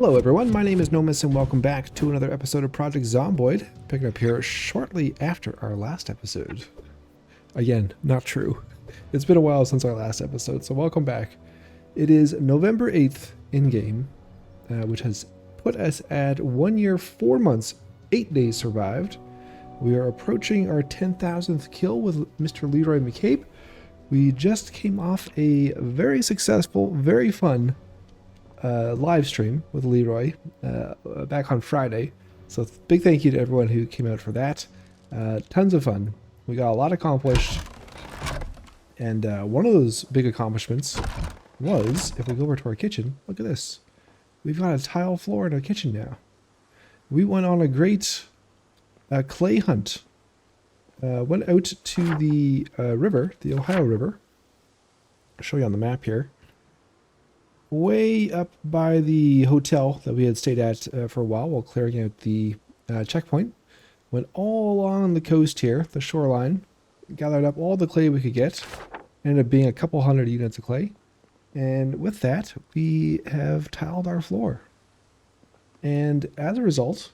Hello everyone, my name is Nomis and welcome back to another episode of Project Zomboid, picking up here shortly after our last episode. Again, not true. It's been a while since our last episode, so welcome back. It is November 8th in-game, which has put us at 1 year, 4 months, 8 days survived. We are approaching our 10,000th kill with Mr. Leroy McCabe. We just came off a very successful, very fun live stream with Leroy back on Friday. So big thank you to everyone who came out for that. Tons of fun. We got a lot accomplished. And one of those big accomplishments was, if we go over to our kitchen, look at this. We've got a tile floor in our kitchen now. We went on a great clay hunt. Went out to the river, the Ohio River. I'll show you on the map here. Way up by the hotel that we had stayed at for a while clearing out the checkpoint. Went all along the coast here, the shoreline. Gathered up all the clay we could get. Ended up being a couple hundred units of clay. And with that, we have tiled our floor. And as a result,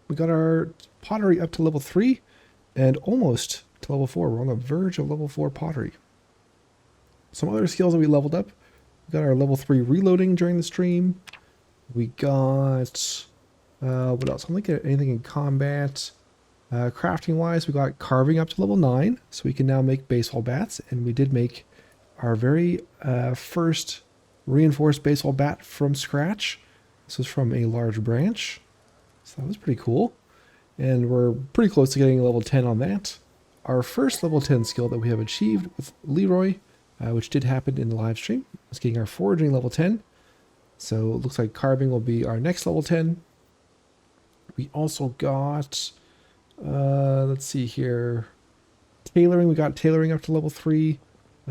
we got our pottery up to level 3 and almost to level 4. We're on the verge of level 4 pottery. Some other skills that we leveled up. We got our level 3 reloading during the stream. We got, what else? I'm looking at anything in combat. Crafting wise, we got carving up to level 9. So we can now make baseball bats. And we did make our very first reinforced baseball bat from scratch. This was from a large branch. So that was pretty cool. And we're pretty close to getting level 10 on that. Our first level 10 skill that we have achieved with Leroy, which did happen in the live stream, was getting our foraging level 10. So it looks like carving will be our next level 10. We also got, let's see here, tailoring. We got tailoring up to level 3.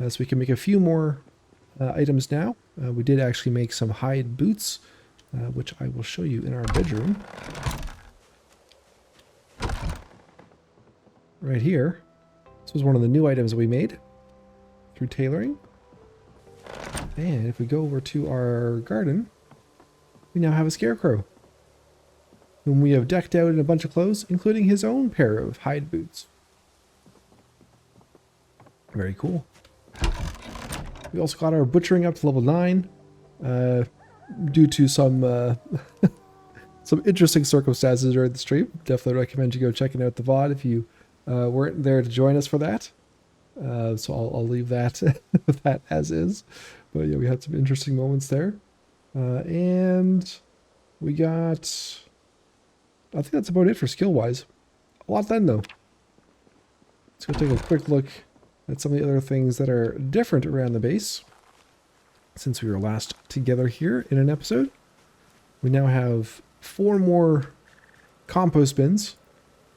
So we can make a few more items now. We did actually make some hide boots, which I will show you in our bedroom. Right here. This was one of the new items that we made through tailoring. And if we go over to our garden, we now have a scarecrow, whom we have decked out in a bunch of clothes, including his own pair of hide boots. Very cool. We also got our butchering up to level 9, due to some some interesting circumstances during the stream. Definitely recommend you go checking out the VOD if you weren't there to join us for that. So I'll leave that that as is. But yeah, we had some interesting moments there. And we got, I think that's about it for skill-wise. A lot done though. Let's go take a quick look at some of the other things that are different around the base since we were last together here in an episode. We now have 4 more compost bins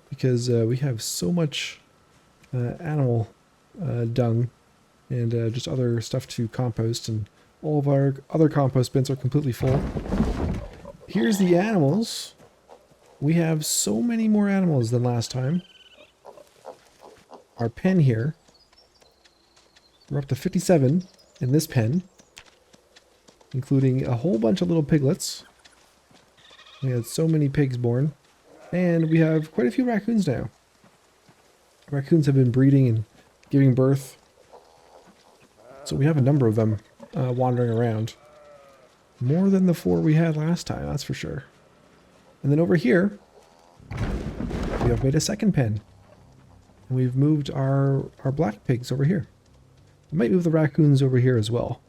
because we have so much animal dung and just other stuff to compost, and all of our other compost bins are completely full. Here's the animals. We have so many more animals than last time. Our pen here, we're up to 57 in this pen, including a whole bunch of little piglets. We had so many pigs born, and we have quite a few raccoons now. Raccoons have been breeding and giving birth, so we have a number of them wandering around. More than the 4 we had last time, that's for sure. And then over here, we have made a second pen. And we've moved our black pigs over here. We might move the raccoons over here as well.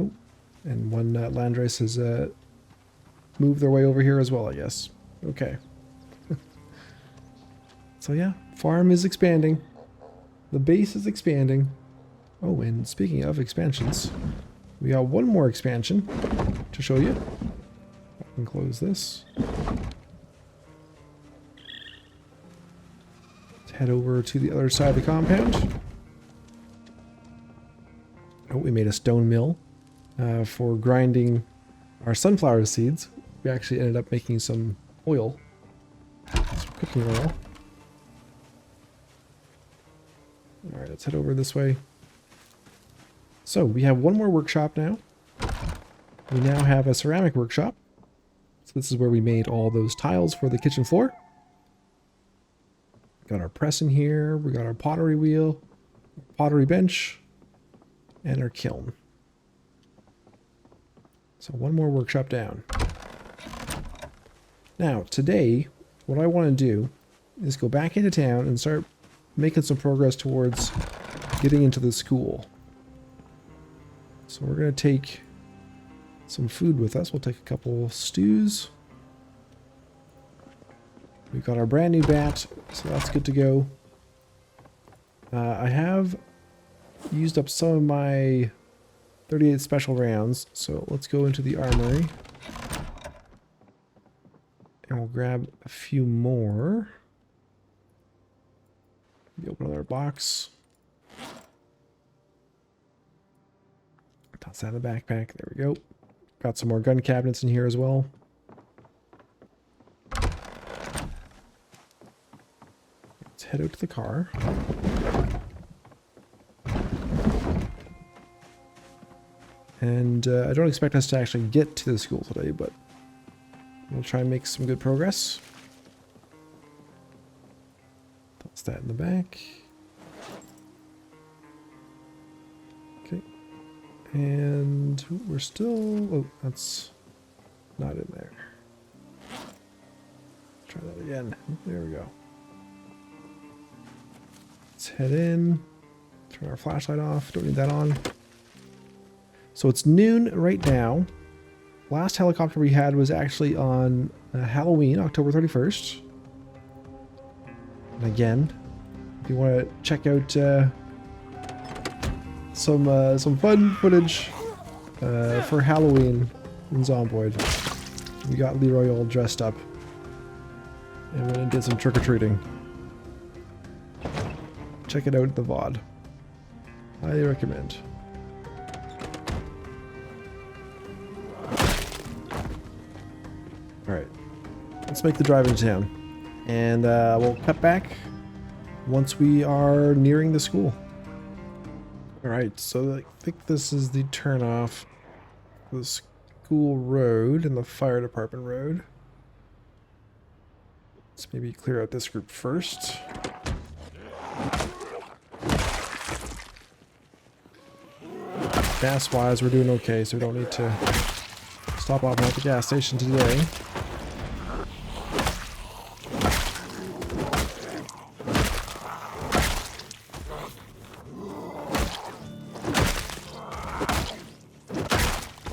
Oh, and one landrace has moved their way over here as well, I guess. Okay. So yeah, farm is expanding. The base is expanding. Oh, and speaking of expansions, we got one more expansion to show you. I can close this. Let's head over to the other side of the compound. Oh, we made a stone mill for grinding our sunflower seeds. We actually ended up making some oil, some cooking oil. Alright, let's head over this way. So we have one more workshop now. We now have a ceramic workshop. So this is where we made all those tiles for the kitchen floor. Got our press in here. We got our pottery wheel, pottery bench, and our kiln. So one more workshop down. Now, today, what I want to do is go back into town and start making some progress towards getting into the school. So we're going to take some food with us. We'll take a couple stews. We've got our brand new bat, so that's good to go. I have used up some of my 38 special rounds, so let's go into the armory. And we'll grab a few more. Maybe open another box. Toss that in the backpack. There we go. Got some more gun cabinets in here as well. Let's head out to the car. And I don't expect us to actually get to the school today, but we'll try and make some good progress. Toss that in the back. Okay. And we're still... Oh, that's not in there. Try that again. There we go. Let's head in. Turn our flashlight off. Don't need that on. So it's noon right now. Last helicopter we had was actually on Halloween, October 31st. And again, if you want to check out some fun footage for Halloween in Zomboid, we got Leroy all dressed up and went and did some trick-or-treating. Check it out in the VOD. Highly recommend. Alright, let's make the drive into town, and we'll cut back once we are nearing the school. Alright, so I think this is the turnoff for the school road and the fire department road. Let's maybe clear out this group first. Gas-wise, we're doing okay, so we don't need to stop off at the gas station today.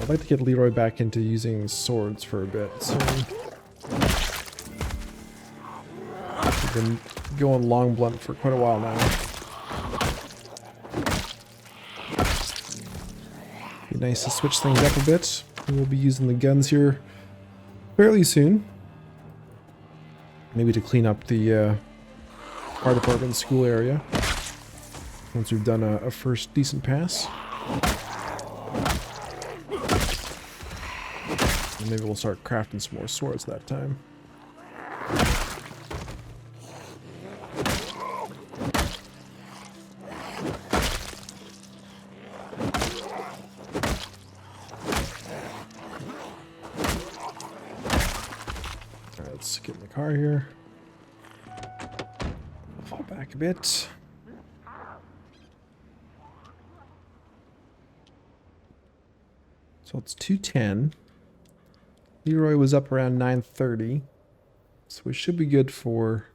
I'd like to get Leroy back into using swords for a bit soon. We've been going long blunt for quite a while now. Be nice to switch things up a bit. We'll be using the guns here fairly soon. Maybe to clean up the fire department school area once we've done a first decent pass. And maybe we'll start crafting some more swords that time. Alright, let's get in the car here. Fall back a bit. So it's 2:10. Leroy was up around 9:30, so we should be good for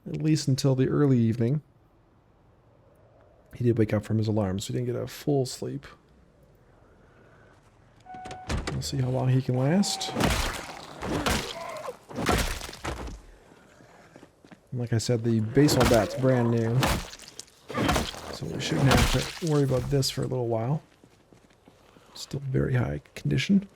at least until the early evening. He did wake up from his alarm, so he didn't get a full sleep. We'll see how long he can last. And like I said, the baseball bat's brand new, so we shouldn't have to worry about this for a little while. Still very high condition.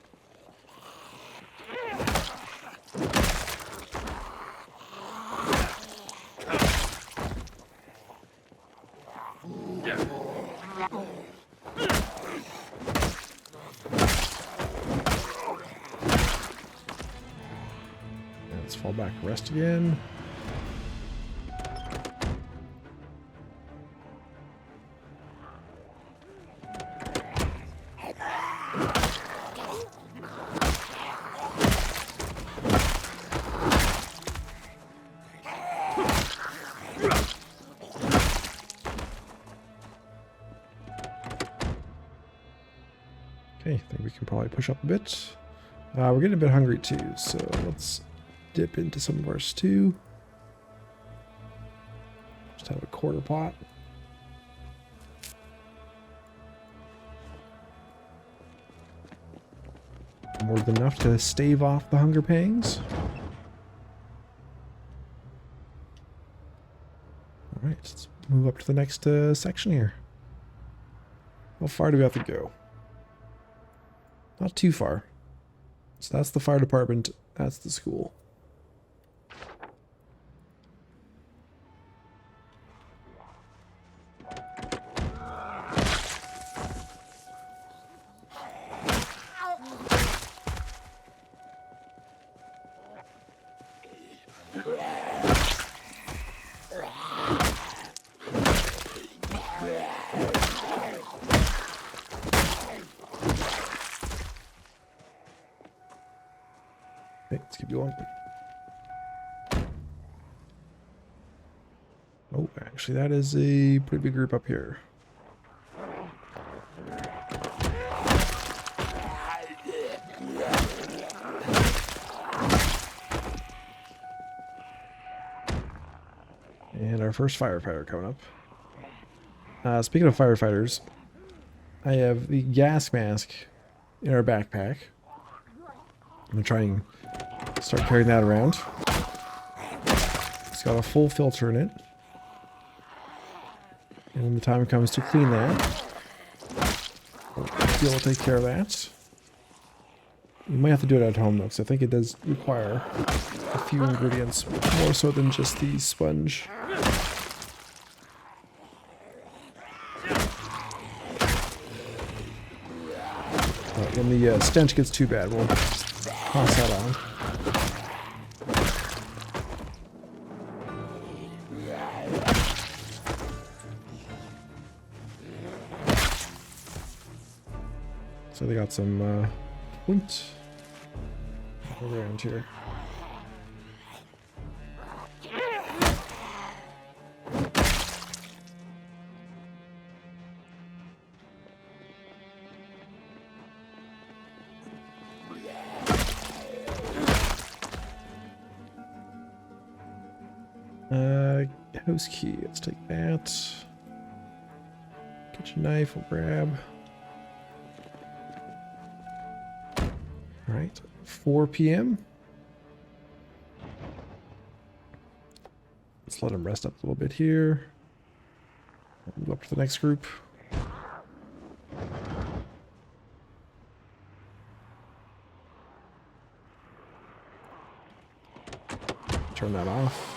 Let's fall back, rest again. can probably push up a bit. We're getting a bit hungry too, so let's dip into some of our stew. Just have a quarter pot. More than enough to stave off the hunger pangs. Alright, let's move up to the next section here. How far do we have to go? Not too far. So that's the fire department, that's the school. Okay, let's keep going. Oh, actually, that is a pretty big group up here. And our first firefighter coming up. Speaking of firefighters, I have the gas mask in our backpack. I'm going to try and start carrying that around. It's got a full filter in it. And when the time comes to clean that, we'll take care of that. You might have to do it at home though, because I think it does require a few ingredients, more so than just the sponge. When the stench gets too bad, we'll toss that on. So they got some flint around here. House key, let's take that. Kitchen knife, we'll grab. Alright, 4 p.m. Let's let him rest up a little bit here. Move up to the next group. Turn that off.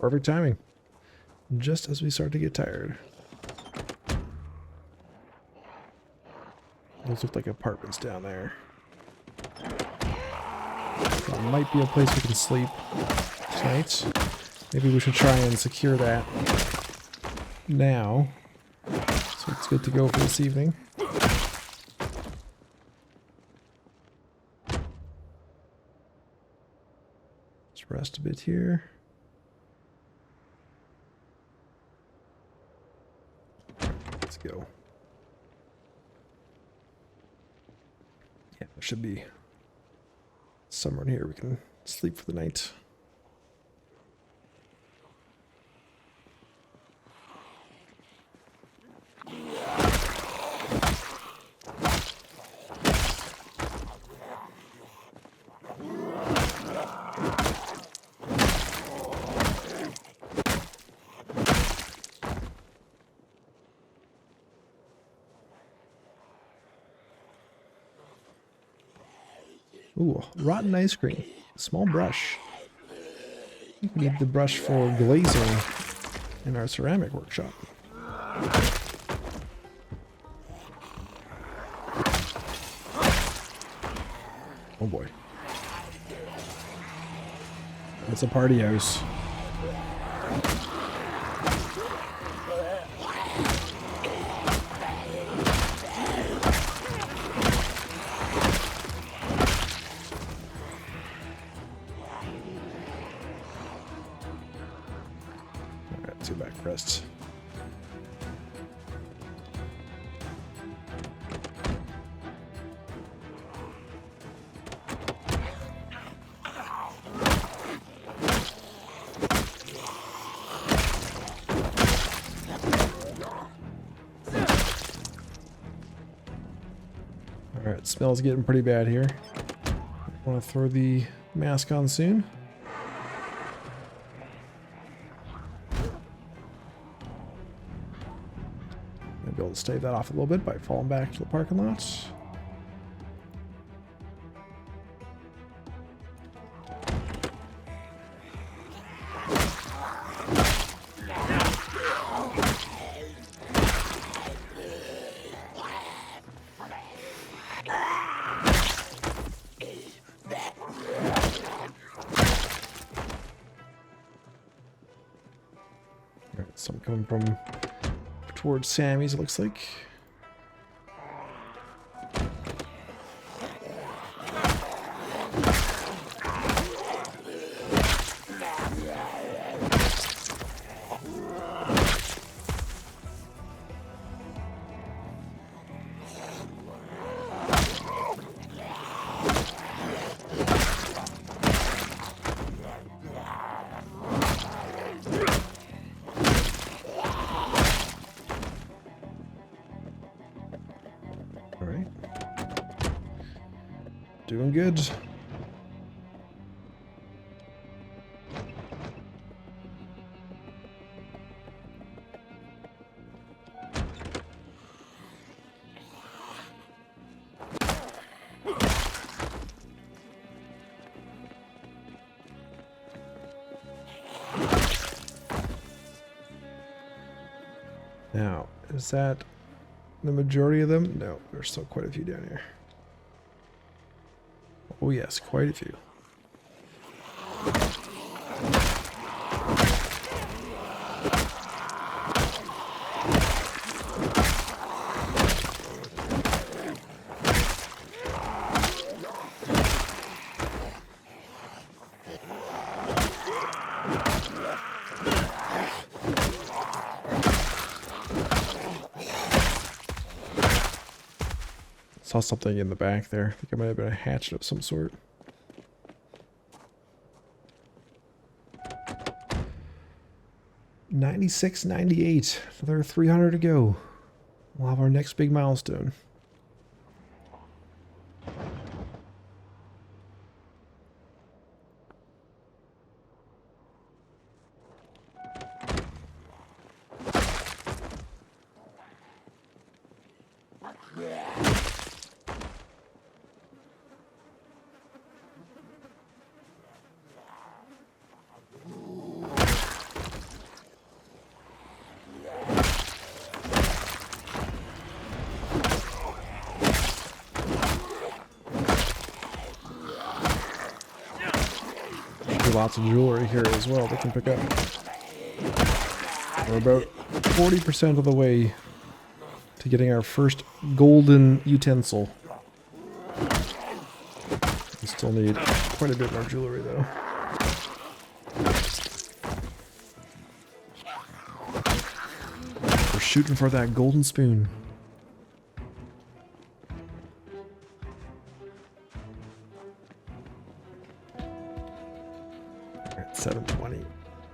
Perfect timing. Just as we start to get tired. Those look like apartments down there. There might be a place we can sleep tonight. Maybe we should try and secure that now. So it's good to go for this evening. Let's rest a bit here. Go. Yeah, there should be somewhere in here we can sleep for the night. Ooh, rotten ice cream. Small brush. We need the brush for glazing in our ceramic workshop. Oh boy. It's a party house. Alright, 2 back rests. Alright, smells getting pretty bad here. I want to throw the mask on soon. I'll be able to stave that off a little bit by falling back to the parking lot. Alright, so I'm coming from towards Sammy's, it looks like. Alright. Doing good. Now, is that the majority of them? No, there's still quite a few down here. Oh yes, quite a few. Saw something in the back there. I think it might have been a hatchet of some sort. $96, $98. Another 300 to go. We'll have our next big milestone. Lots of jewelry here as well they can pick up. We're about 40% of the way to getting our first golden utensil. We still need quite a bit more jewelry though. We're shooting for that golden spoon. At 7:20.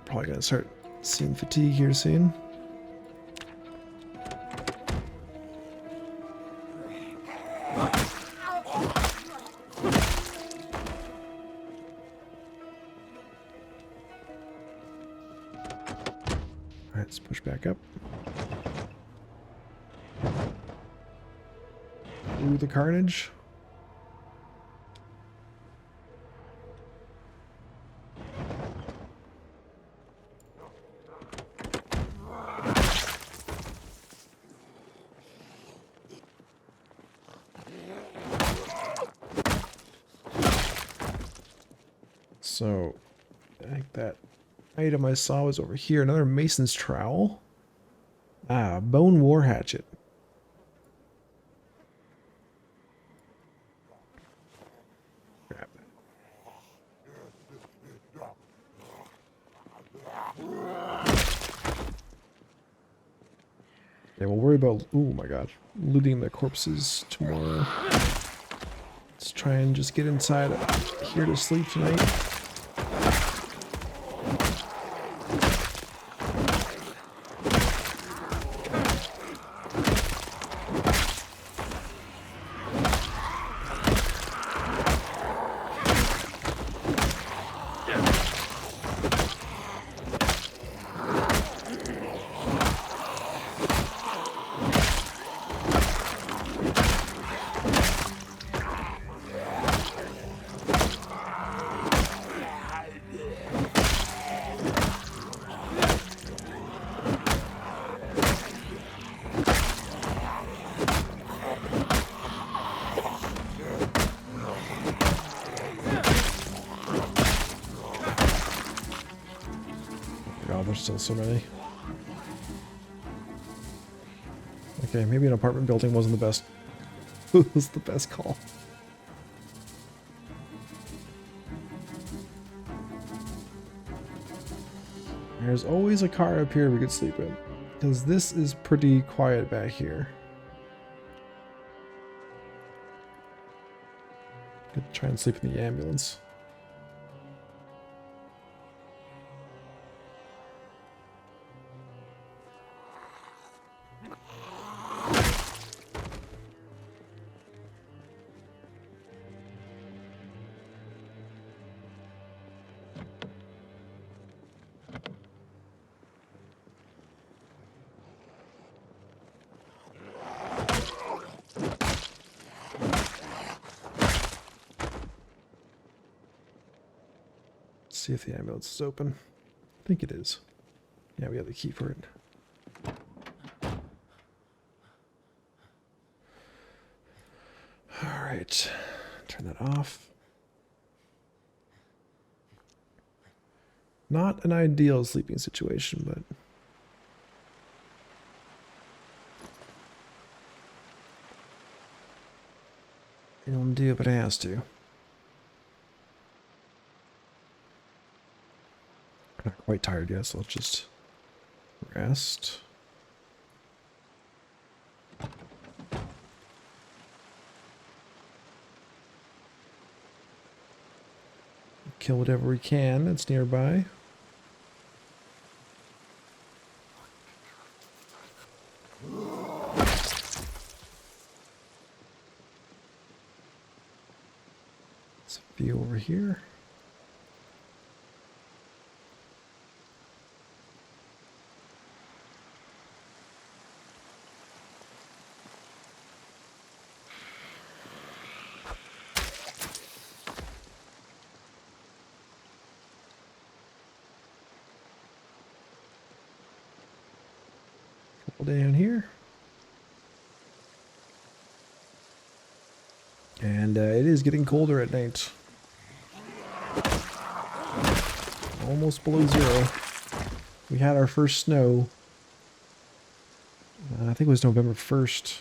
Probably gonna start seeing fatigue here soon. Alright, let's push back up. Ooh, the carnage. So, I think that item I saw was over here. Another mason's trowel. Ah, bone war hatchet. Crap. Yeah, we'll worry about, oh my god, looting the corpses tomorrow. Let's try and just get inside here to sleep tonight. God, there's still so many. Okay, maybe an apartment building wasn't the best. Was the best call. There's always a car up here we could sleep in, because this is pretty quiet back here. Could try and sleep in the ambulance. See if the ambulance is open. I think it is. Yeah, we have the key for it. All right, turn that off. Not an ideal sleeping situation, but it'll do if it has to. Not quite tired yet, so let's just rest. Kill whatever we can that's nearby. Let's view over here. Down here, and it is getting colder at night, almost below 0. We had our first snow, I think it was November 1st.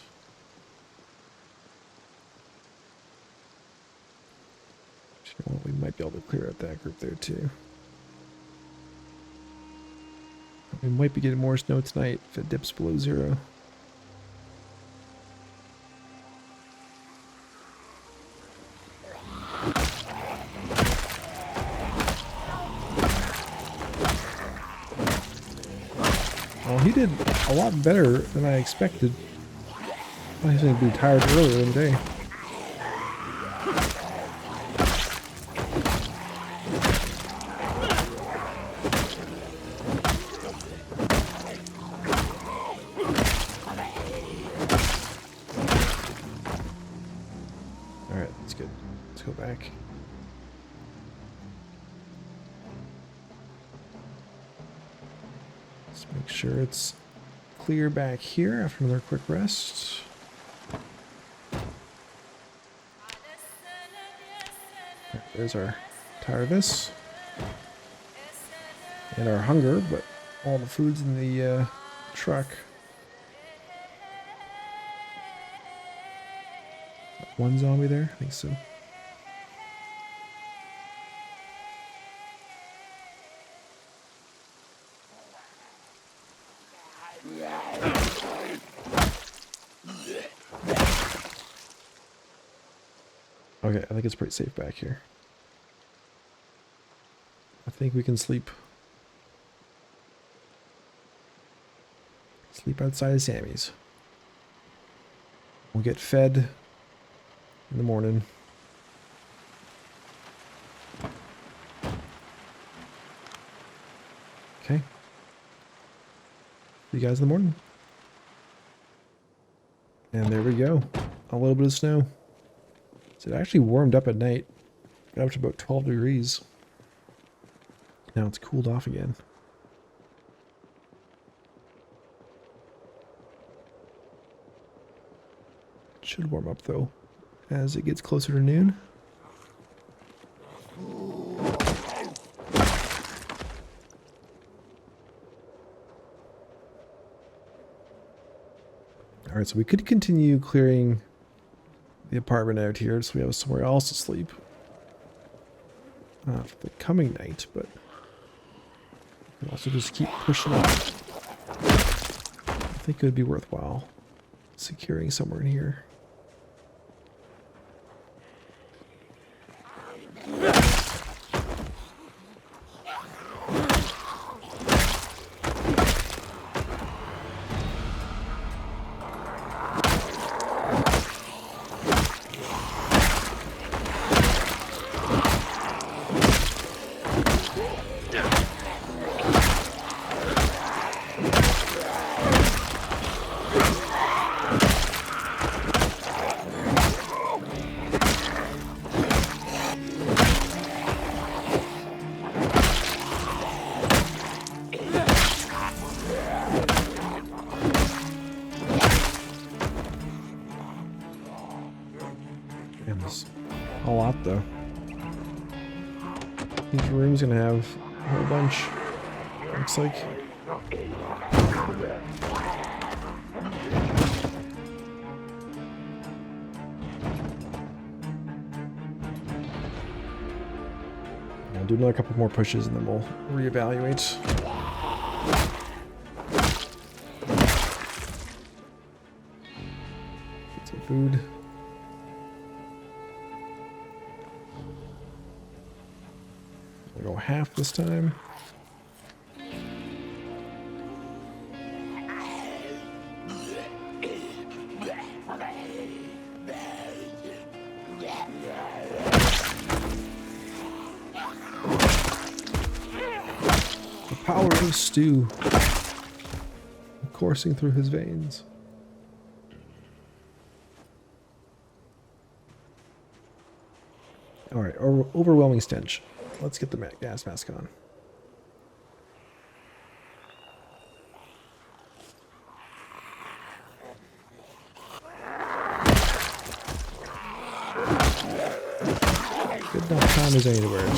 Well, we might be able to clear out that group there too. We might be getting more snow tonight if it dips below 0. Well, he did a lot better than I expected. I was going to be tired earlier in the day. Back. Let's make sure it's clear back here after another quick rest. There's our tire of this. and our hunger, but all the food's in the truck. One zombie there? I think so. Okay, I think it's pretty safe back here. I think we can sleep. Sleep outside of Sammy's. We'll get fed in the morning. Okay. See you guys in the morning. And there we go. A little bit of snow. So it actually warmed up at night. Got up to about 12 degrees. Now it's cooled off again. It should warm up though as it gets closer to noon. Alright, so we could continue clearing the apartment out here so we have somewhere else to sleep for the coming night, but we can also just keep pushing up. I think it would be worthwhile securing somewhere in here. A lot though. Each room's gonna have a whole bunch. Looks like. I'll do another couple more pushes and then we'll reevaluate. Get some food. Go half this time. The power of stew coursing through his veins. All right, overwhelming stench. Let's get the gas mask on. Good enough time as anywhere.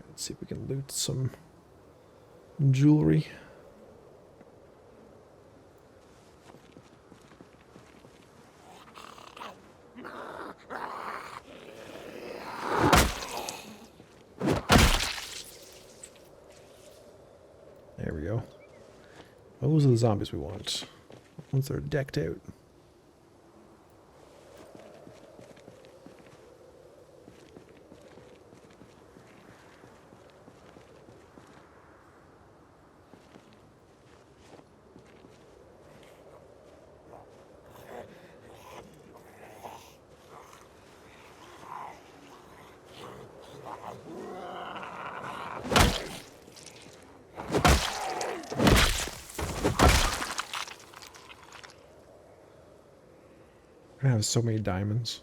Let's see if we can loot some jewelry. There we go. Those are the zombies we want. Once they're decked out. I have so many diamonds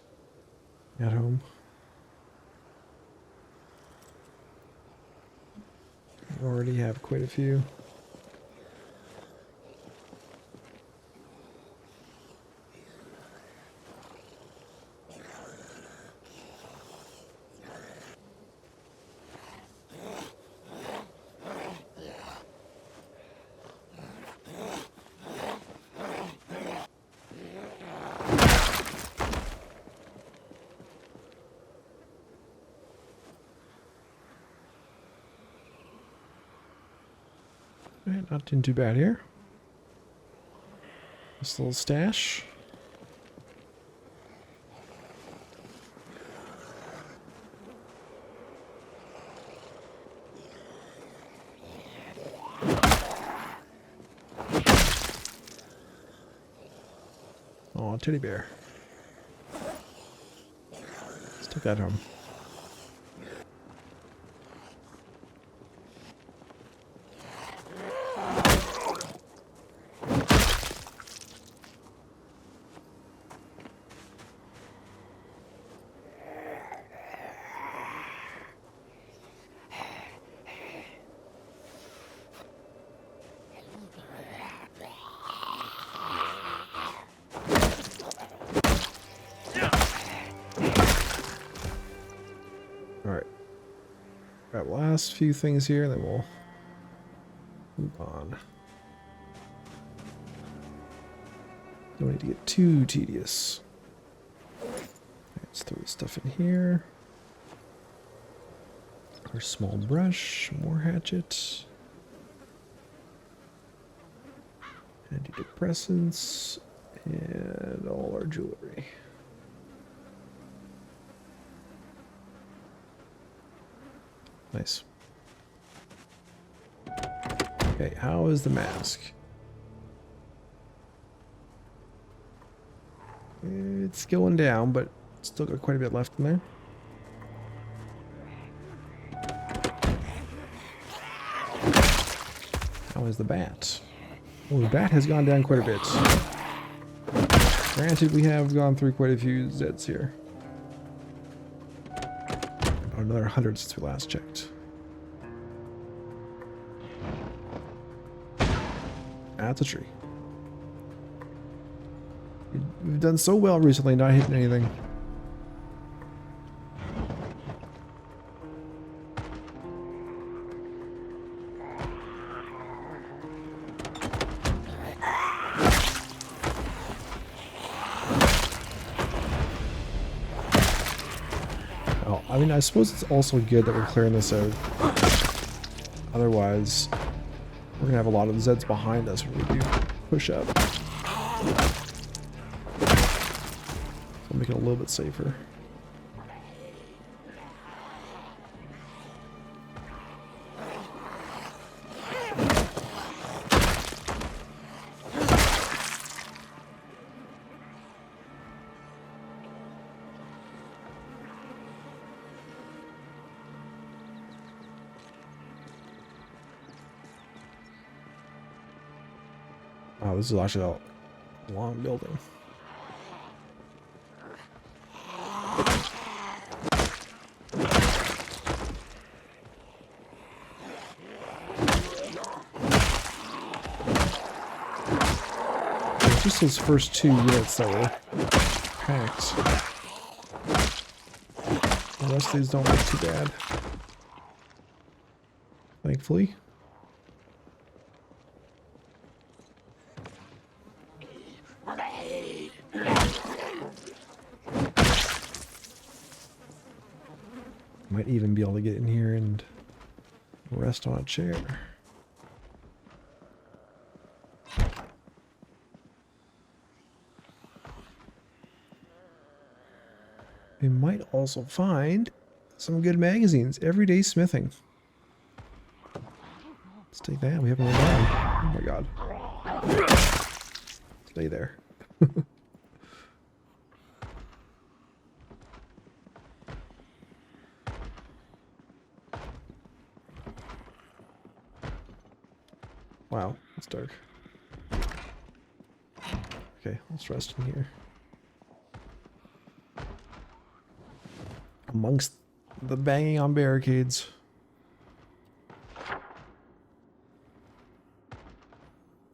at home. Already have quite a few. Alright, not doing too bad here. This little stash. Oh, teddy bear. Let's take that home. Alright. Grab the last few things here, then we'll move on. Don't need to get too tedious. Let's throw this stuff in here. Our small brush, more hatchet. Antidepressants, and all our jewelry. Nice. Okay, how is the mask? It's going down, but still got quite a bit left in there. How is the bat? Well, the bat has gone down quite a bit. Granted, we have gone through quite a few Zeds here. About another 100 since we last checked. That's a tree. We've done so well recently, not hitting anything. Oh, I mean, I suppose it's also good that we're clearing this out. Otherwise, we're gonna have a lot of Zeds behind us when we do push up. So make it a little bit safer. Wow, this is actually a long building. It's just those first 2 units that were packed. The rest of these don't look too bad. Thankfully. Might even be able to get in here and rest on a chair. We might also find some good magazines. Everyday smithing. Let's take that. We haven't run down. Oh my god. Stay there. Wow, it's dark. Okay, let's rest in here. Amongst the banging on barricades.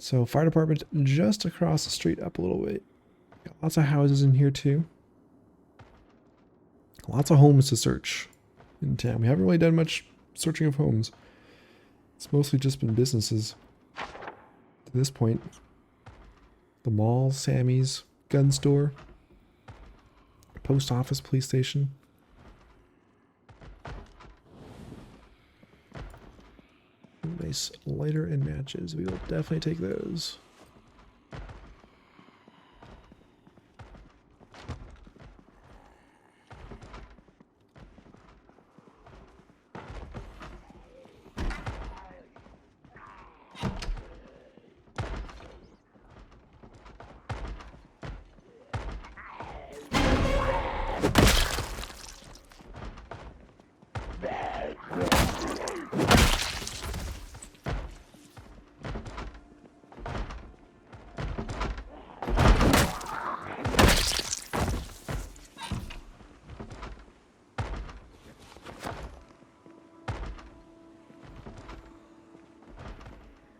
So fire department just across the street up a little bit. Got lots of houses in here too. Lots of homes to search in town. We haven't really done much searching of homes. It's mostly just been businesses to this point. The mall, Sammy's, gun store, post office, police station. Nice lighter and matches. We will definitely take those.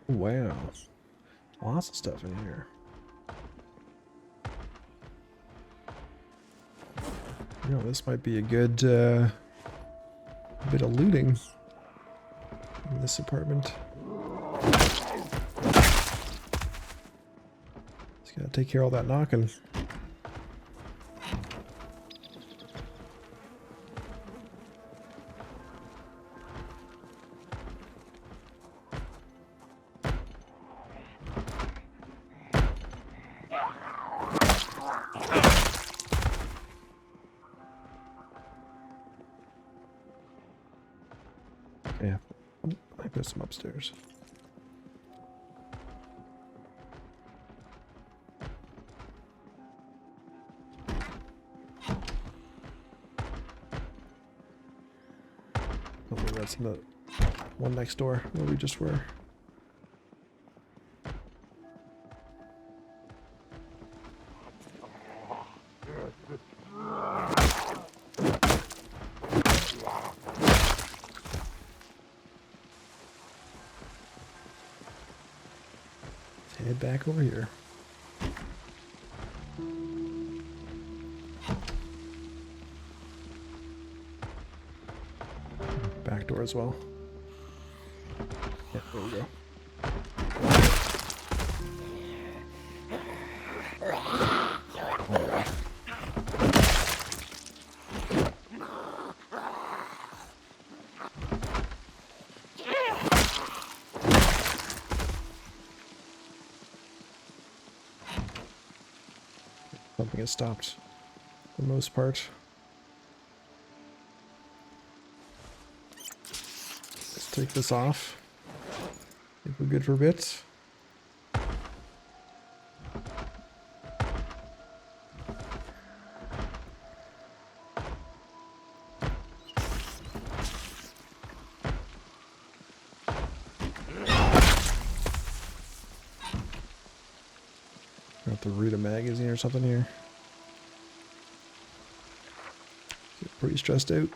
Wow, lots of stuff in here. You know, this might be a good bit of looting in this apartment. Just gotta take care of all that knocking. Yeah, I put some upstairs. Hopefully that's the one next door where we just were. Head back over here. Back door as well. Yeah, there we go. Something has stopped for the most part. Let's take this off. I think we're good for a bit. Have to read a magazine or something here. Get pretty stressed out.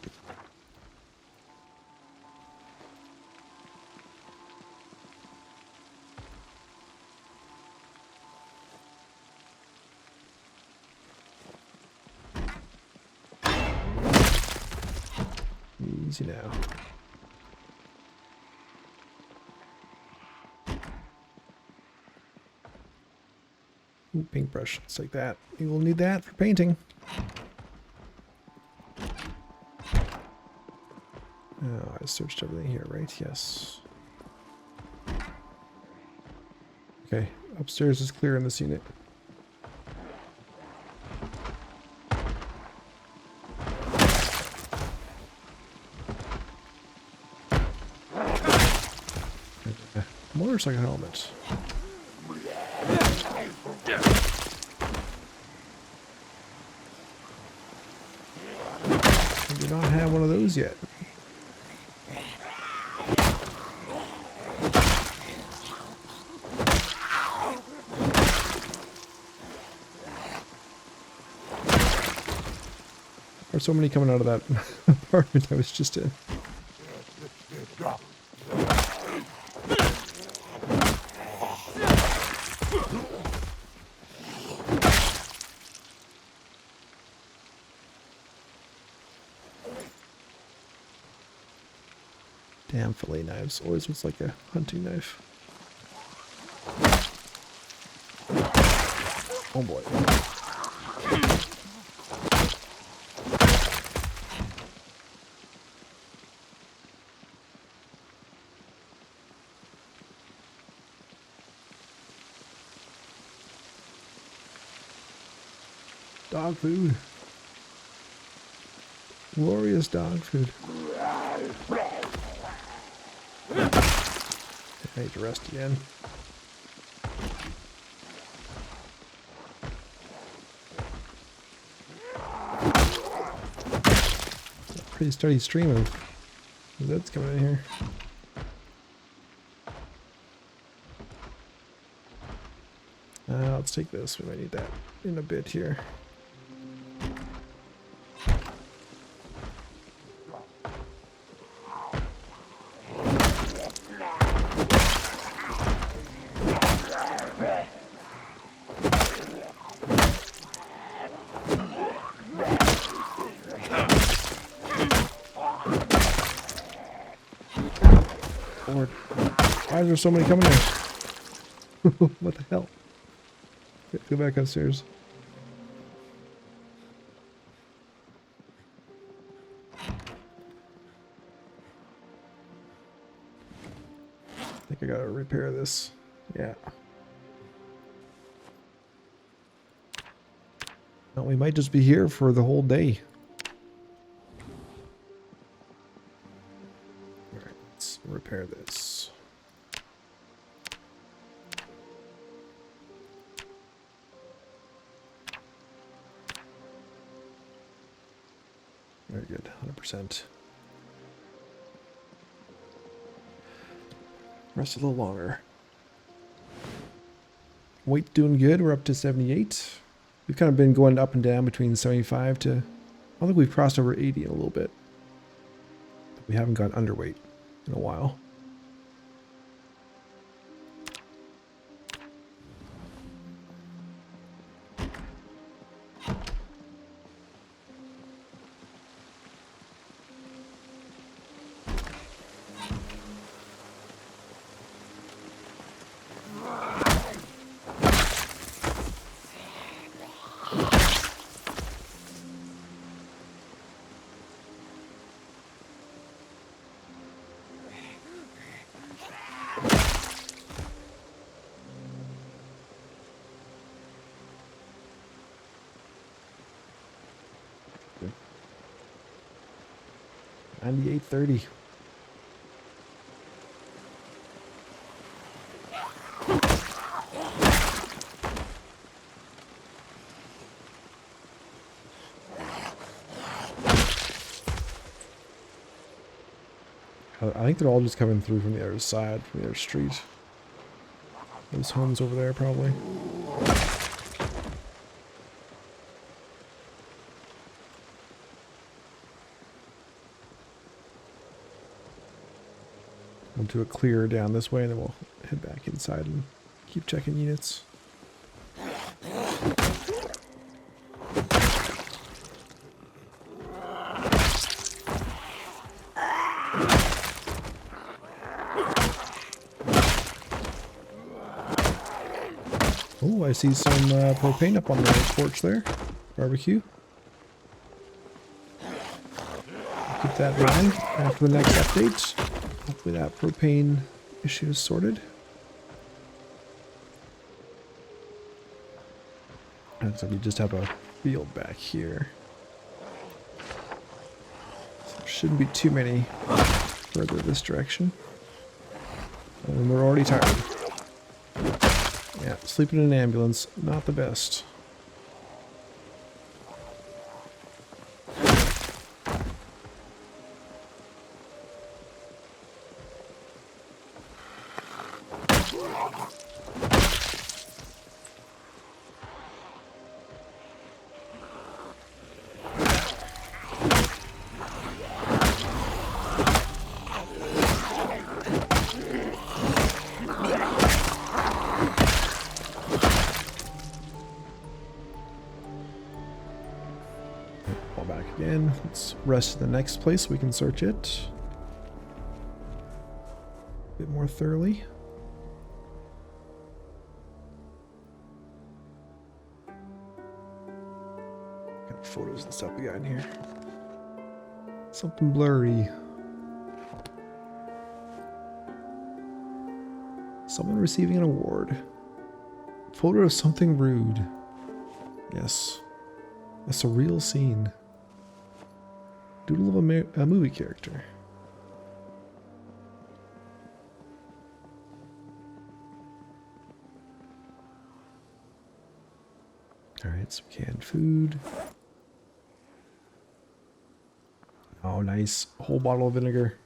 Easy now. Ooh, paintbrush, just like that. You will need that for painting. Oh, I searched everything here, right? Yes. Okay, upstairs is clear in this unit. Motorcycle helmet. I do not have one of those yet. There's so many coming out of that apartment I was just in. Damn fillet knives. Always looks like a hunting knife. Oh boy. Dog food. Glorious dog food. I need to rest again. It's a pretty steady stream of Zeds coming in here. Let's take this. We might need that in a bit here. Lord, why is there so many coming in? What the hell? Go back upstairs. I think I gotta repair this. Yeah. Well, we might just be here for the whole day. Alright, let's repair this. Very good, 100%. Rest a little longer. Weight doing good, we're up to 78. We've kind of been going up and down between 75 to, I don't think we've crossed over 80 in a little bit. We haven't gone underweight in a while. Good. 98.30. I think they're all just coming through from the other side, from the other street. Those homes over there, probably. We'll do a clear down this way, and then we'll head back inside and keep checking units. Oh, I see some propane up on the porch there. Barbecue. Keep that in mind after the next update. Hopefully that propane issue is sorted. Looks like we just have a field back here. So there shouldn't be too many further this direction. And we're already tired. Yeah, sleeping in an ambulance, not the best. Fall back again. Let's rest in the next place. We can search it. a bit more thoroughly. What kind of photos and stuff we got in here? Something blurry. Someone receiving an award. Photo of something rude. Yes. A surreal scene. Doodle of a movie character. Alright, some canned food. Oh, nice. A whole bottle of vinegar.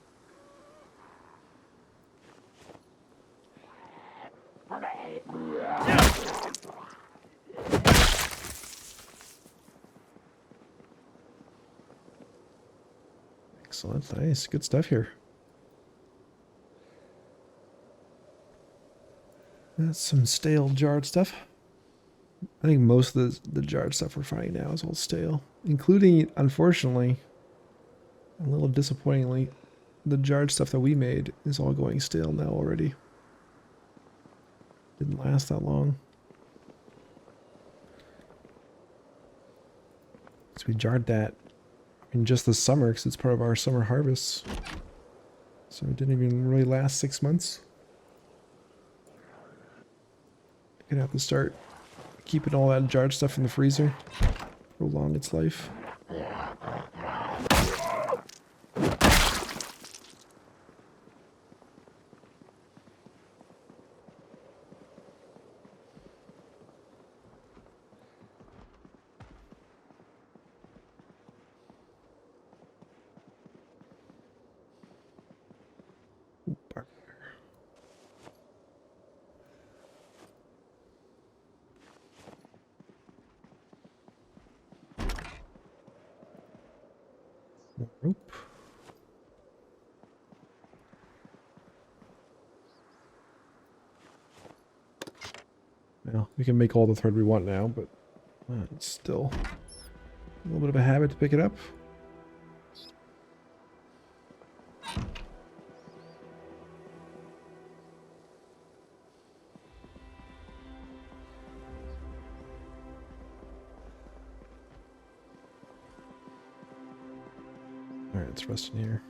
Excellent, nice, good stuff here. That's some stale jarred stuff. I think most of the jarred stuff we're finding now is all stale, including, unfortunately, a little disappointingly, the jarred stuff that we made is all going stale now already. Didn't last that long. So we jarred that in just the summer because it's part of our summer harvests. So it didn't even really last 6 months. Gonna have to start keeping all that jarred stuff in the freezer, prolong its life. Rope. Well, we can make all the thread we want now, but it's still a little bit of a habit to pick it up. Alright, let's rest in here.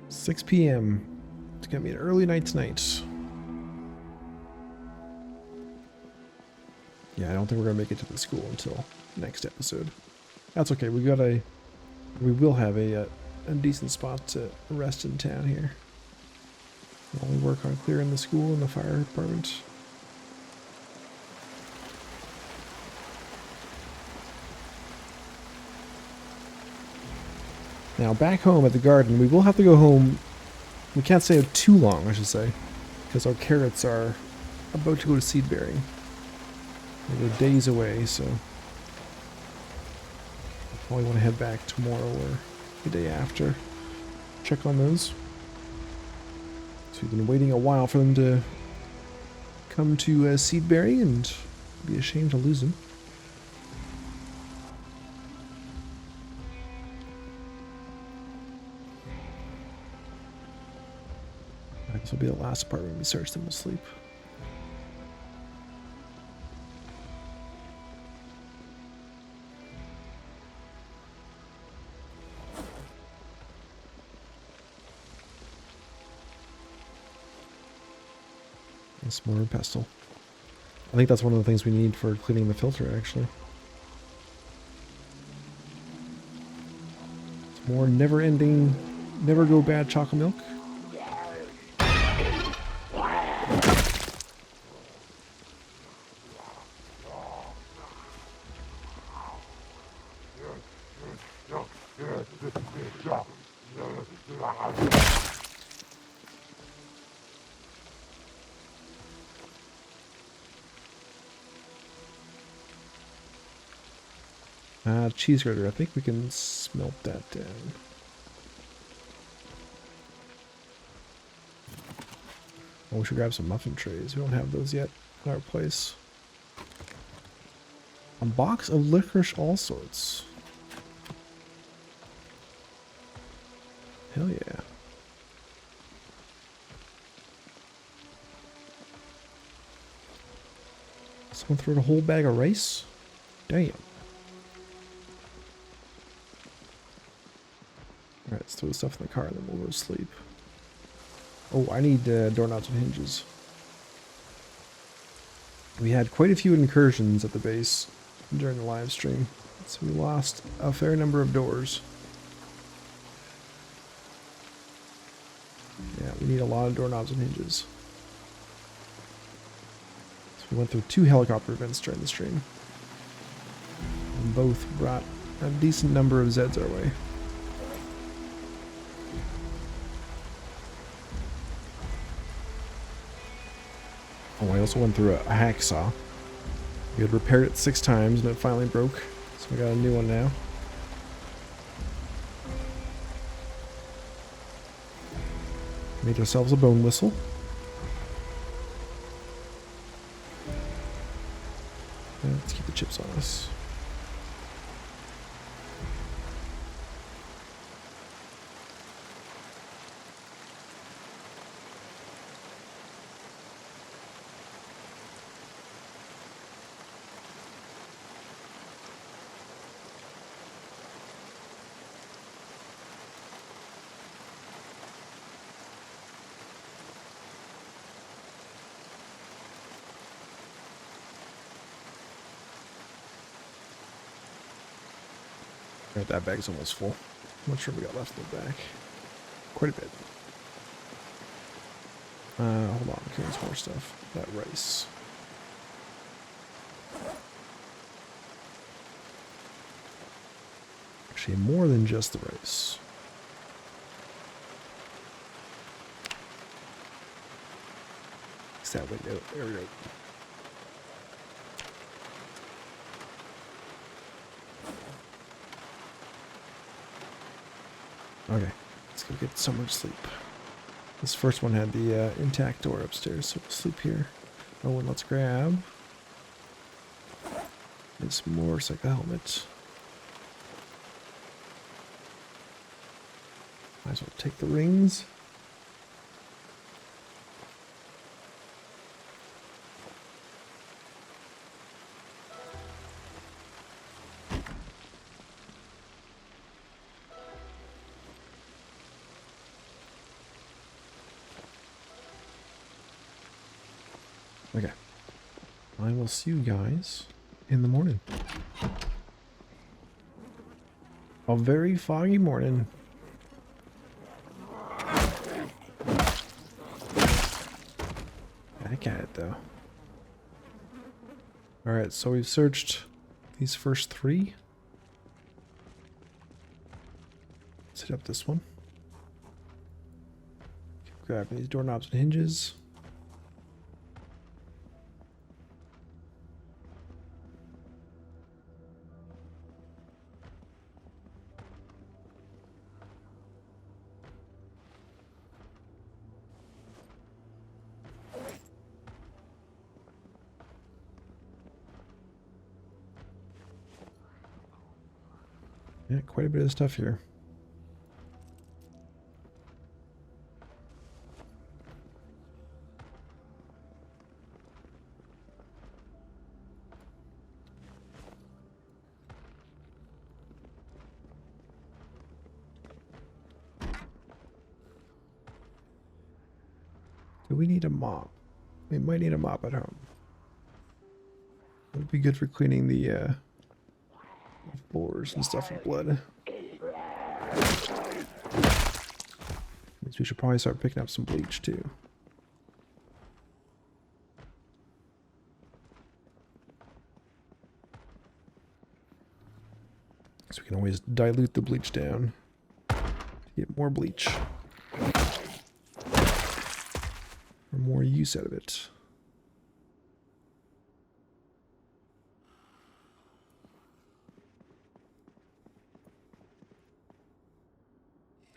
$6 p.m. It's gonna be an early night tonight. Yeah, I don't think we're gonna make it to the school until next episode. That's okay. We will have a decent spot to rest in town here. While we work on clearing the school and the fire department. Now, back home at the garden, we will have to go home. We can't stay too long, I should say, because our carrots are about to go to seed bearing. They're days away, so I'll probably want to head back tomorrow or the day after. Check on those. So we've been waiting a while for them to come to seed bearing, and it'd be a shame to lose them. This will be the last part when we search them to sleep. And some more pestle. I think that's one of the things we need for cleaning the filter, actually. Some more never-ending, never-go-bad chocolate milk. Cheese grater. I think we can smelt that down. Oh, we should grab some muffin trays. We don't have those yet in our place. A box of licorice all sorts. Hell yeah. Someone threw a whole bag of rice? Damn. Alright, let's throw the stuff in the car and then we'll go to sleep. Oh, I need doorknobs and hinges. We had quite a few incursions at the base during the live stream, so we lost a fair number of doors. Yeah, we need a lot of doorknobs and hinges. So we went through 2 helicopter events during the stream. And both brought a decent number of Zeds our way. Oh, I also went through a hacksaw. We had repaired it 6 times and it finally broke. So we got a new one now. Made ourselves a bone whistle. Let's keep the chips on us. Alright, that bag's almost full. I'm not sure we got left in the back. Quite a bit. Hold on, carrying some more stuff. That rice. Actually, more than just the rice. Fix that window. There we go. Okay, let's go get somewhere to sleep. This first one had the intact door upstairs, so we'll sleep here. Oh, and let's grab this motorcycle helmet. Might as well take the rings. Okay. I will see you guys in the morning. A very foggy morning. I got it though. Alright, so we've searched these first 3. Let's hit up this one. Keep grabbing these doorknobs and hinges. Yeah, quite a bit of stuff here. Do we need a mop? We might need a mop at home. It would be good for cleaning the floors and stuff with blood. Means we should probably start picking up some bleach too. So we can always dilute the bleach down to get more bleach. Or more use out of it.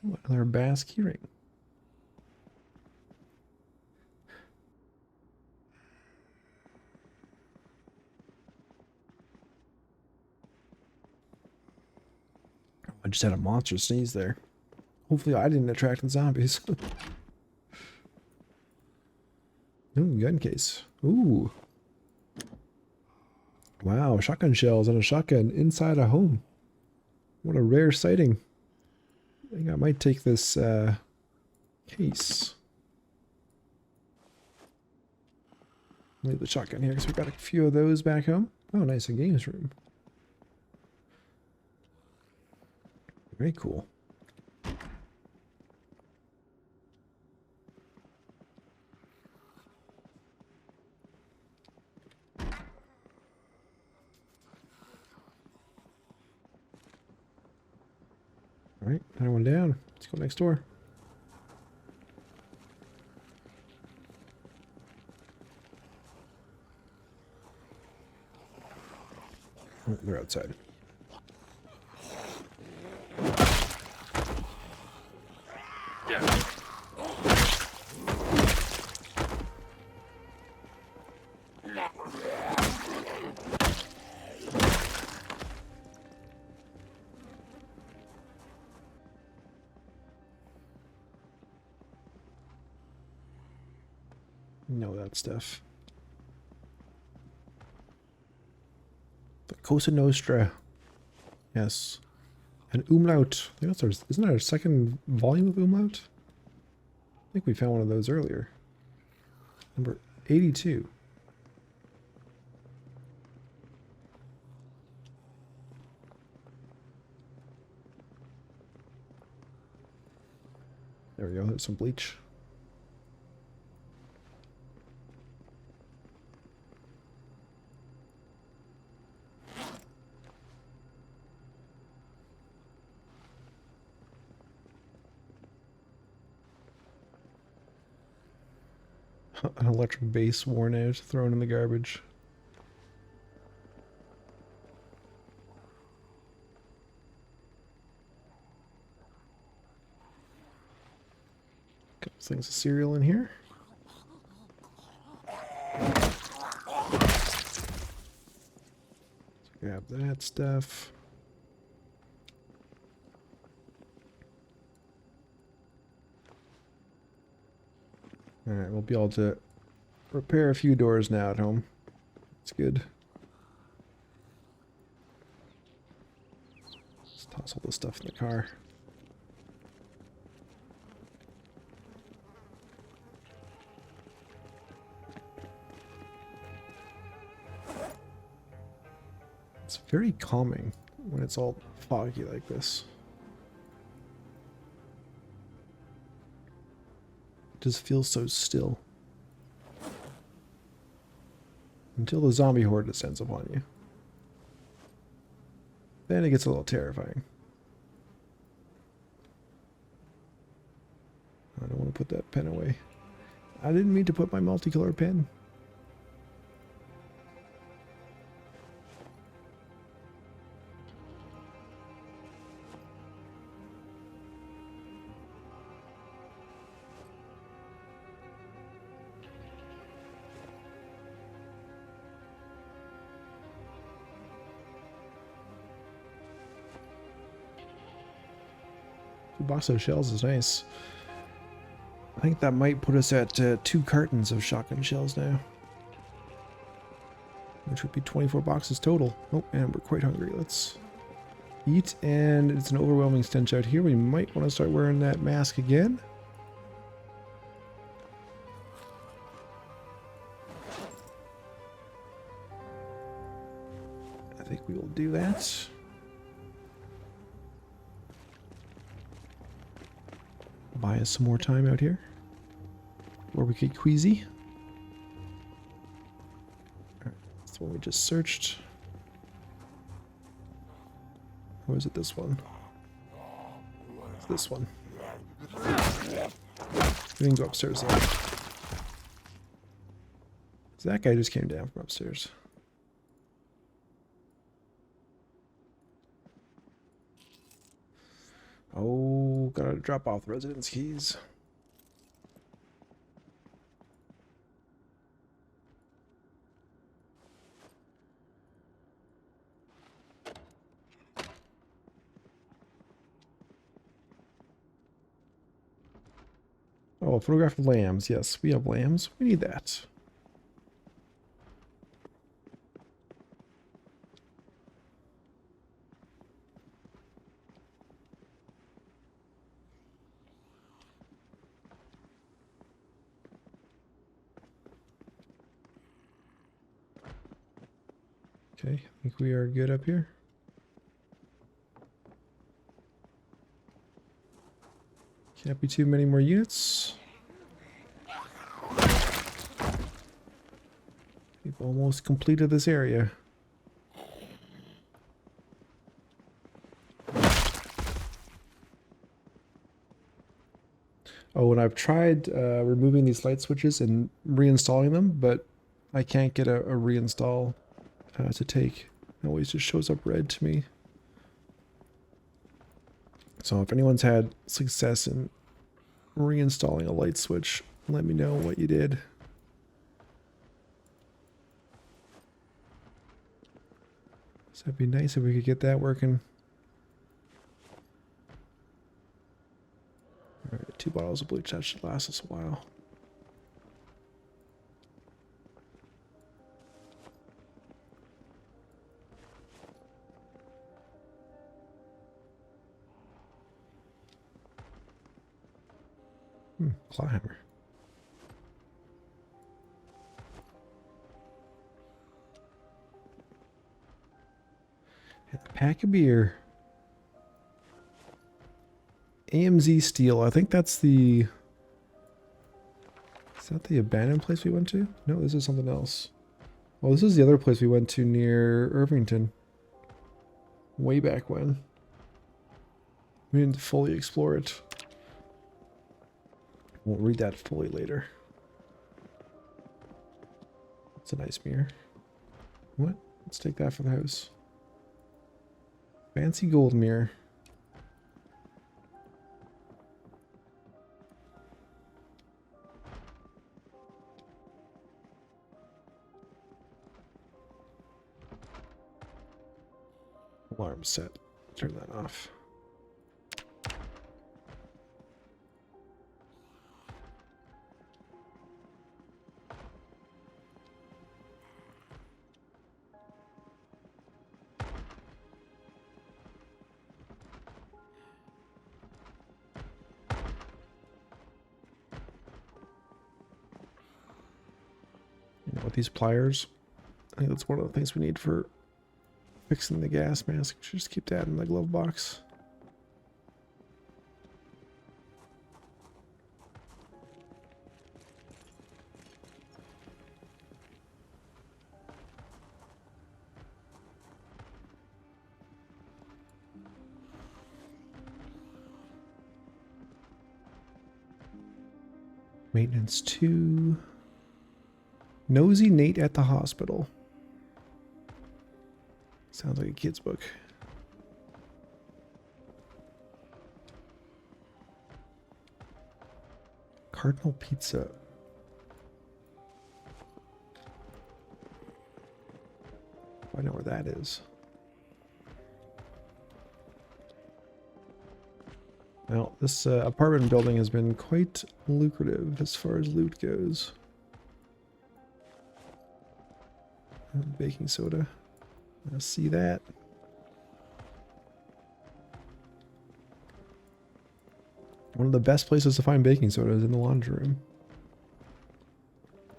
Oh, another bass keyring. I just had a monster sneeze there. Hopefully I didn't attract the zombies. Ooh, gun case. Ooh. Wow, shotgun shells and a shotgun inside a home. What a rare sighting. I think I might take this case. Leave the shotgun here because we've got a few of those back home. Oh, nice, a games room. Very cool. Alright, another one down. Let's go next door. Oh, they're outside. Know that stuff. The Cosa Nostra. Yes. And Umlaut. I think that's our, isn't that our second volume of Umlaut? I think we found one of those earlier. Number 82. There we go. There's some bleach. An electric base worn out, thrown in the garbage. Couple things of cereal in here. Let's grab that stuff. Alright, we'll be able to repair a few doors now at home. That's good. Let's toss all this stuff in the car. It's very calming when it's all foggy like this. It just feels so still. Until the zombie horde descends upon you. Then it gets a little terrifying. I don't want to put that pen away. I didn't mean to put my multicolored pen. The box of shells is nice. I think that might put us at 2 cartons of shotgun shells now. Which would be 24 boxes total. Oh, and we're quite hungry. Let's eat, and it's an overwhelming stench out here. We might want to start wearing that mask again. I think we will do that. Buy us some more time out here. Or we get queasy. Alright, that's the one we just searched. Or is it this one? It's this one. We can go upstairs though. So that guy just came down from upstairs. Oh, gotta drop off the residence keys. Oh, photograph lambs. Yes, we have lambs. We need that. Okay, I think we are good up here. Can't be too many more units. We've almost completed this area. Oh, and I've tried removing these light switches and reinstalling them, but I can't get a reinstall to take. It always just shows up red to me. So if anyone's had success in reinstalling a light switch, let me know what you did. So it'd be nice if we could get that working. Alright, 2 bottles of bleach, that should last us a while. Clawhammer. And a pack of beer. AMZ Steel. I think that's the... Is that the abandoned place we went to? No, this is something else. Well, this is the other place we went to near Irvington. Way back when. We didn't fully explore it. We'll read that fully later. It's a nice mirror. What? Let's take that for the house. Fancy gold mirror. Alarm set. Turn that off. With these pliers, I think that's one of the things we need for fixing the gas mask. Should just keep that in the glove box. Maintenance 2. Nosy Nate at the hospital. Sounds like a kid's book. Cardinal Pizza. I know where that is. Well, this apartment building has been quite lucrative as far as loot goes. Baking soda. I see that. One of the best places to find baking soda is in the laundry room.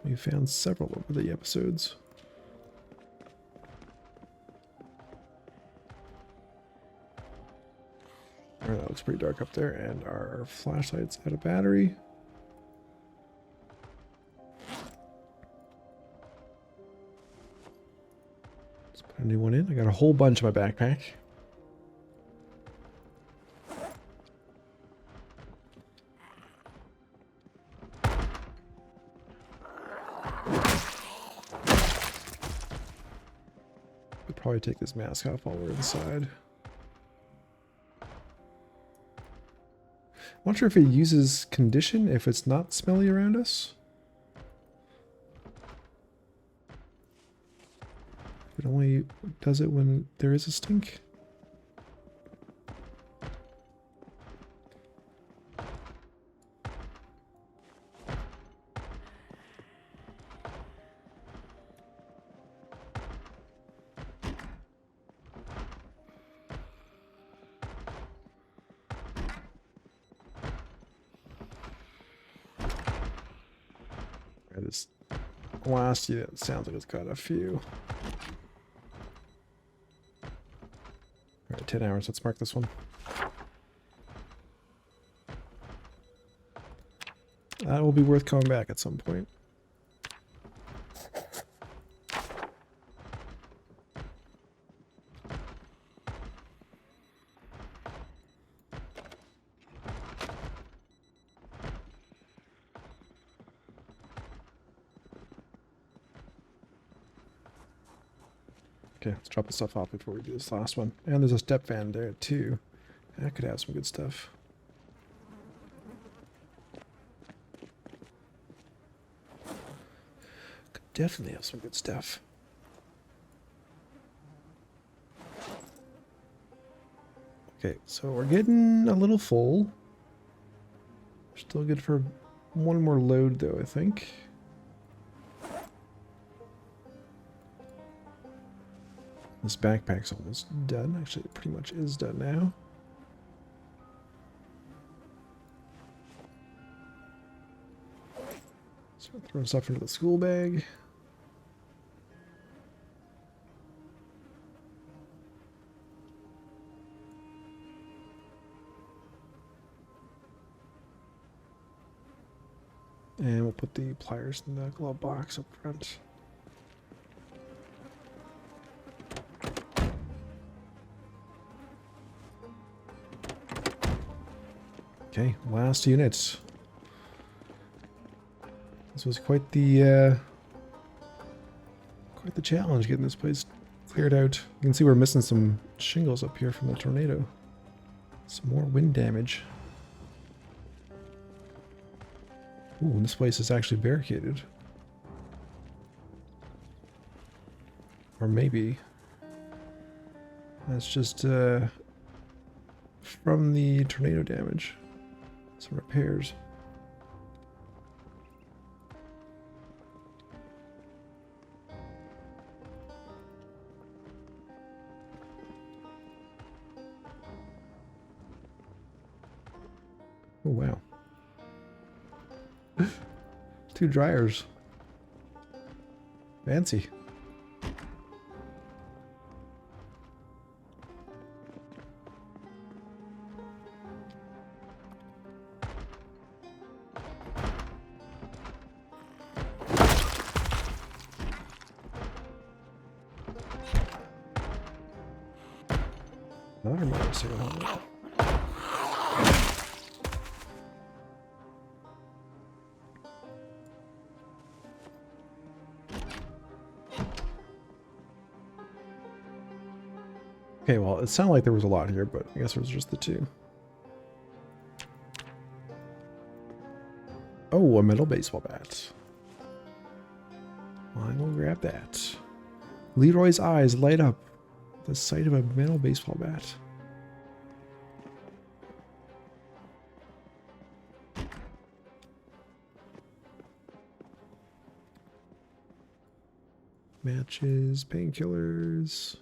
We found several over the episodes. Alright, that looks pretty dark up there, and our flashlight's out of battery. A new one in. I got a whole bunch in my backpack. Could probably take this mask off while we're inside. I'm not sure if it uses condition if it's not smelly around us. It only does it when there is a stink. I just last unit sounds like it's got a few. Alright, 10 hours. Let's mark this one. That will be worth coming back at some point. Okay, let's drop the stuff off before we do this last one. And there's a step fan there too. That could have some good stuff. Could definitely have some good stuff. Okay, so we're getting a little full. Still good for one more load though, I think. This backpack's almost done. Actually, it pretty much is done now. So throw stuff into the school bag. And we'll put the pliers in the glove box up front. Okay, last unit. This was quite the challenge getting this place cleared out. You can see we're missing some shingles up here from the tornado. Some more wind damage. Ooh, and this place is actually barricaded. Or maybe that's just from the tornado damage. Some repairs. Oh wow. 2 dryers. Fancy. Another motorcycle helmet. Okay, well, it sounded like there was a lot here, but I guess it was just the 2. Oh, a metal baseball bat. I will grab that. Leroy's eyes light up at the sight of a metal baseball bat. Matches, painkillers.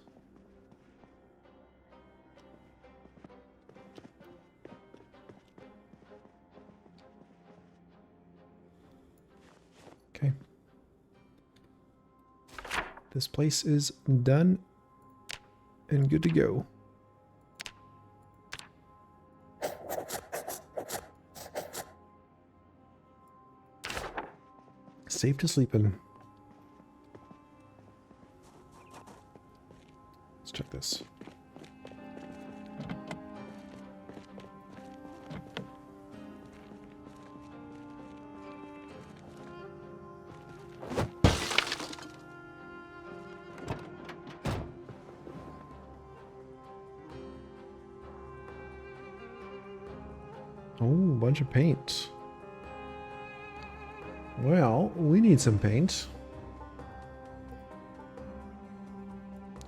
Okay. This place is done and good to go. Safe to sleep in. Let's check this. Oh, a bunch of paint. Well, we need some paint.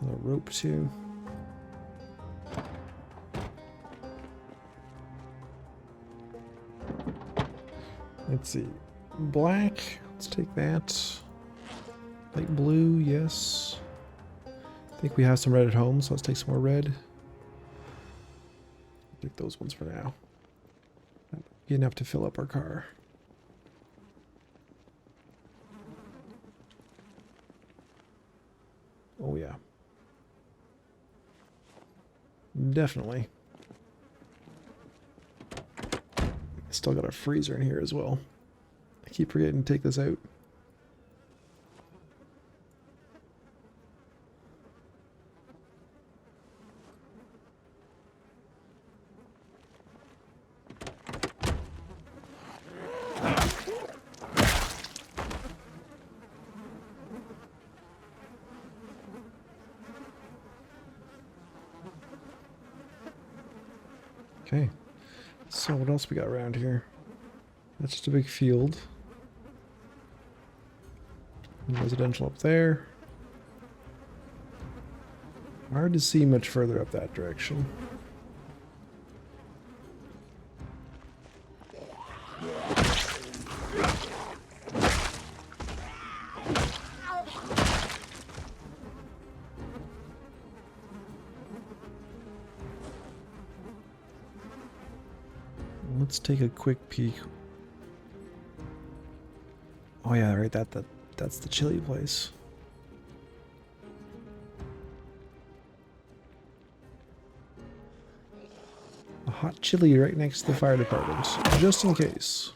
A rope too. Let's see. Black. Let's take that. Light blue, yes. I think we have some red at home, so let's take some more red. Take those ones for now. That'll be enough to fill up our car. Oh yeah. Definitely. Still got a freezer in here as well. I keep forgetting to take this out. Okay, so what else we got around here? That's just a big field. Residential up there. Hard to see much further up that direction. Let's take a quick peek. Oh yeah, right, that's the chili place. A hot chili right next to the fire department, just in case.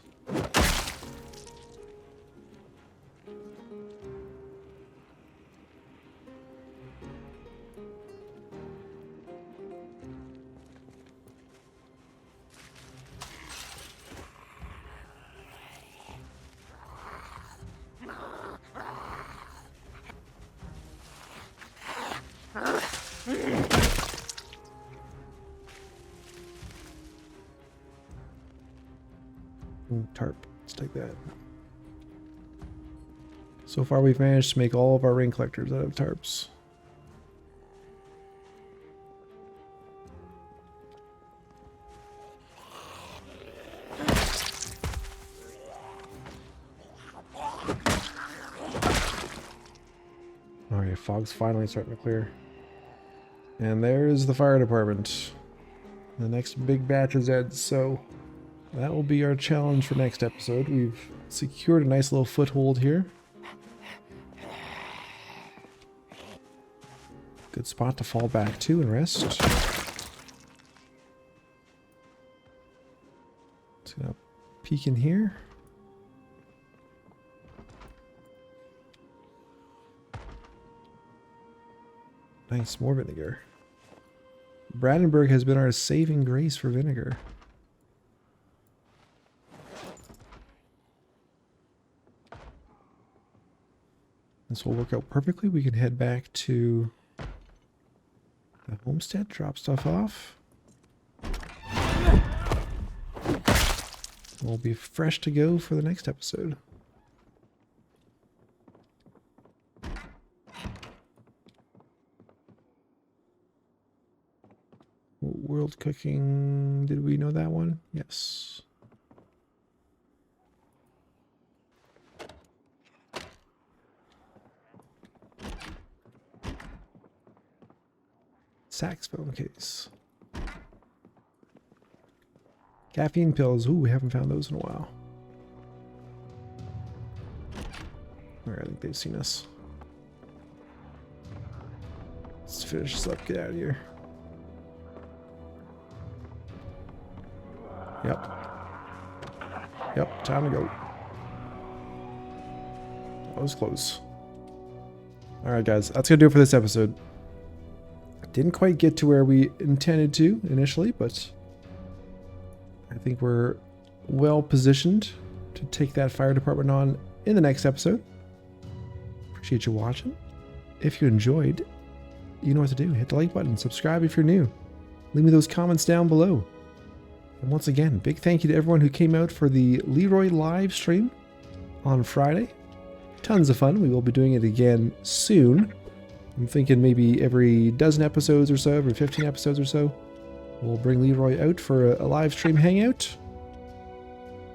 Ooh, tarp. Let's take that. So far we've managed to make all of our rain collectors out of tarps. Alright, fog's finally starting to clear. And there's the fire department. The next big batch is Zeds, so that will be our challenge for next episode. We've secured a nice little foothold here. Good spot to fall back to and rest. Just gonna peek in here. Nice, more vinegar. Brandenburg has been our saving grace for vinegar. This will work out perfectly. We can head back to the homestead, drop stuff off. We'll be fresh to go for the next episode. World cooking, did we know that one? Yes. Saxophone case. Caffeine pills. Ooh, we haven't found those in a while. Alright, I think they've seen us. Let's finish this up. Get out of here. Yep, time to go. That was close. Alright guys, that's going to do it for this episode. Didn't quite get to where we intended to initially, but I think we're well positioned to take that fire department on in the next episode. Appreciate you watching. If you enjoyed, you know what to do. Hit the like button, subscribe if you're new. Leave me those comments down below. And once again, big thank you to everyone who came out for the Leroy live stream on Friday. Tons of fun. We will be doing it again soon. I'm thinking maybe every dozen episodes or so, every 15 episodes or so, we'll bring Leroy out for a live stream hangout.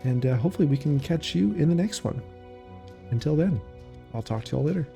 And hopefully we can catch you in the next one. Until then, I'll talk to you all later.